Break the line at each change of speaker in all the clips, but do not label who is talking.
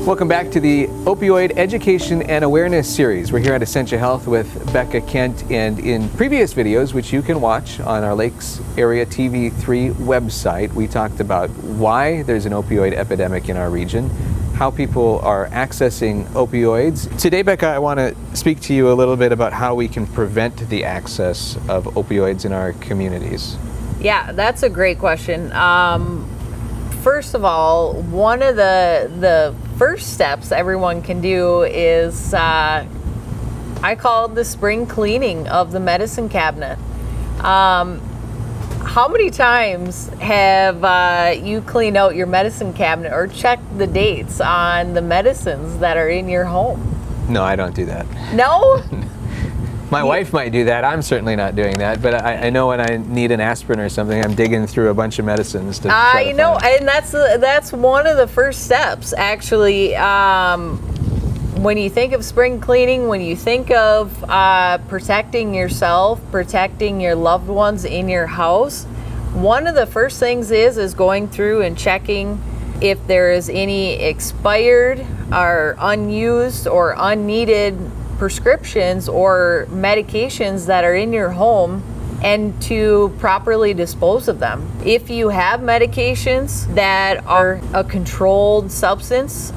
Welcome back to the Opioid Education and Awareness Series. We're here at Essentia Health with Becca, Kent, and in previous videos, which you can watch on our Lakes Area TV3 website, we talked about why there's an opioid epidemic in our region, how people are accessing opioids. Today, Becca, I want to speak to you a little bit about how we can prevent the access of opioids in our communities.
Yeah, that's a great question. First of all, one of the first steps everyone can do is I call it the spring cleaning of the medicine cabinet. How many times have you cleaned out your medicine cabinet or checked the dates on the medicines that are in your home?
No, I don't do that.
No?
My wife might do that. I'm certainly not doing that, but I know when I need an aspirin or something, I'm digging through a bunch of medicines to try to
I know,
find.
and that's one of the first steps, actually. When you think of spring cleaning, when you think of protecting yourself, protecting your loved ones in your house, one of the first things is going through and checking if there is any expired or unused or unneeded prescriptions or medications that are in your home, and to properly dispose of them. If you have medications that are a controlled substance,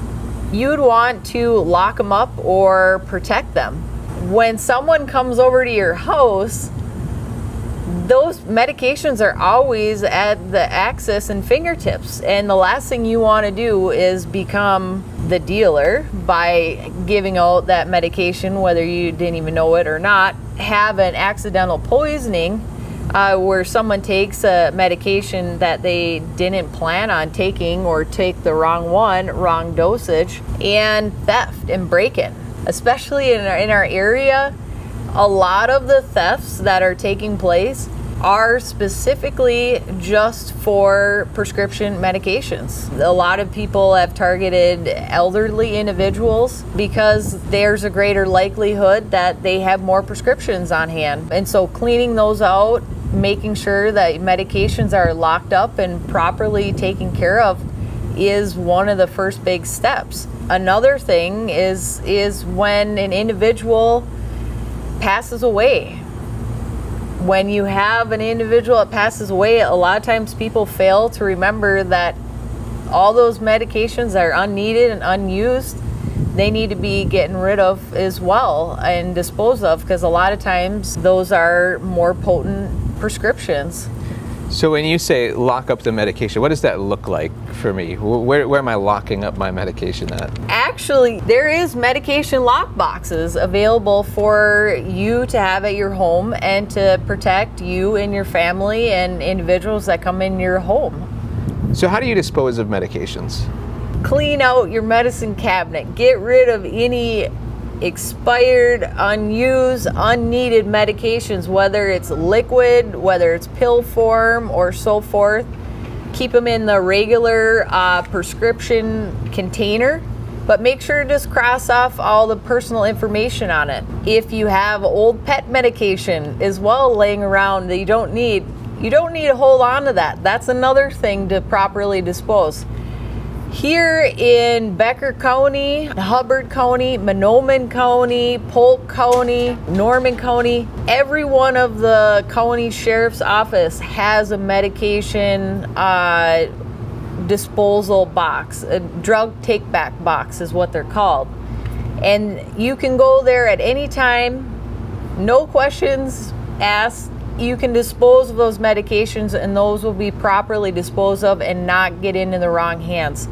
you'd want to lock them up or protect them. When someone comes over to your house, those medications are always at the access and fingertips, and the last thing you want to do is become the dealer by giving out that medication, whether you didn't even know it or not, have an accidental poisoning where someone takes a medication that they didn't plan on taking or take the wrong one, wrong dosage, and theft and break-in. Especially in our area, a lot of the thefts that are taking place are specifically just for prescription medications. A lot of people have targeted elderly individuals because there's a greater likelihood that they have more prescriptions on hand. And so cleaning those out, making sure that medications are locked up and properly taken care of is one of the first big steps. Another thing is when an individual passes away. When you have an individual that passes away, a lot of times people fail to remember that all those medications that are unneeded and unused, they need to be getting rid of as well and disposed of, because a lot of times those are more potent prescriptions.
So when you say lock up the medication, what does that look like for me? Where am I locking up my medication at?
Actually, there is medication lock boxes available for you to have at your home and to protect you and your family and individuals that come in your home.
So how do you dispose of medications?
Clean out your medicine cabinet. Get rid of any expired, unused, unneeded medications, whether it's liquid, whether it's pill form, or so forth. Keep them in the regular prescription container, but make sure to just cross off all the personal information on it. If you have old pet medication as well laying around that you don't need to hold on to that. That's another thing to properly dispose. Here in Becker County, Hubbard County, Mahnomen County, Polk County, Norman County, every one of the county sheriff's office has a medication disposal box. A drug take-back box is what they're called. And you can go there at any time, no questions asked. You can dispose of those medications, and those will be properly disposed of and not get into the wrong hands.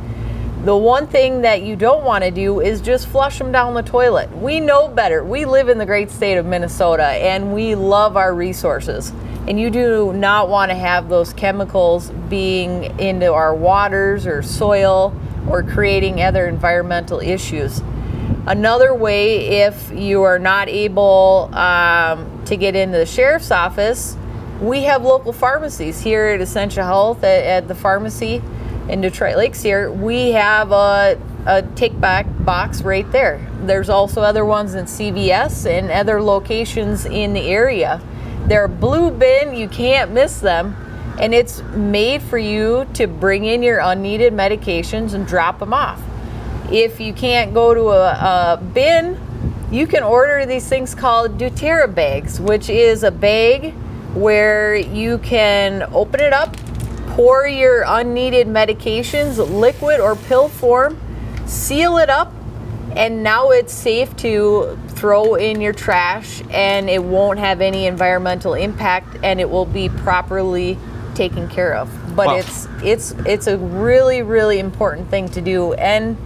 The one thing that you don't want to do is just flush them down the toilet. We know better. We live in the great state of Minnesota, and we love our resources. And you do not want to have those chemicals being into our waters or soil or creating other environmental issues. Another way, if you are not able to get into the sheriff's office, we have local pharmacies here at Essentia Health at the pharmacy in Detroit Lakes here. We have a take-back box right there. There's also other ones in CVS and other locations in the area. They're blue bin, you can't miss them, and it's made for you to bring in your unneeded medications and drop them off. If you can't go to a bin, you can order these things called Doterra Bags, which is a bag where you can open it up, pour your unneeded medications, liquid or pill form, seal it up, and now it's safe to throw in your trash, and it won't have any environmental impact, and it will be properly taken care of. But
Wow.
it's a really, really important thing to do, and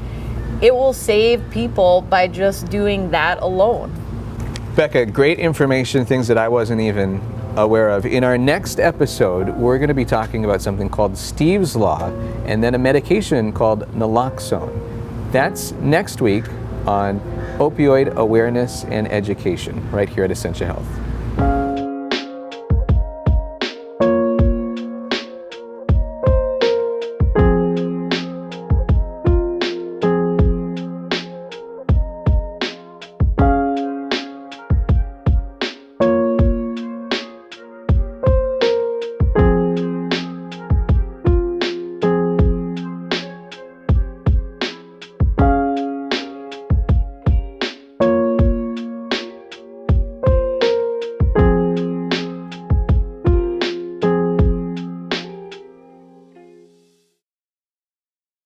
it will save people by just doing that alone.
Becca, great information, things that I wasn't even aware of. In our next episode, we're going to be talking about something called Steve's Law and then a medication called naloxone. That's next week on Opioid Awareness and Education, right here at Essentia Health.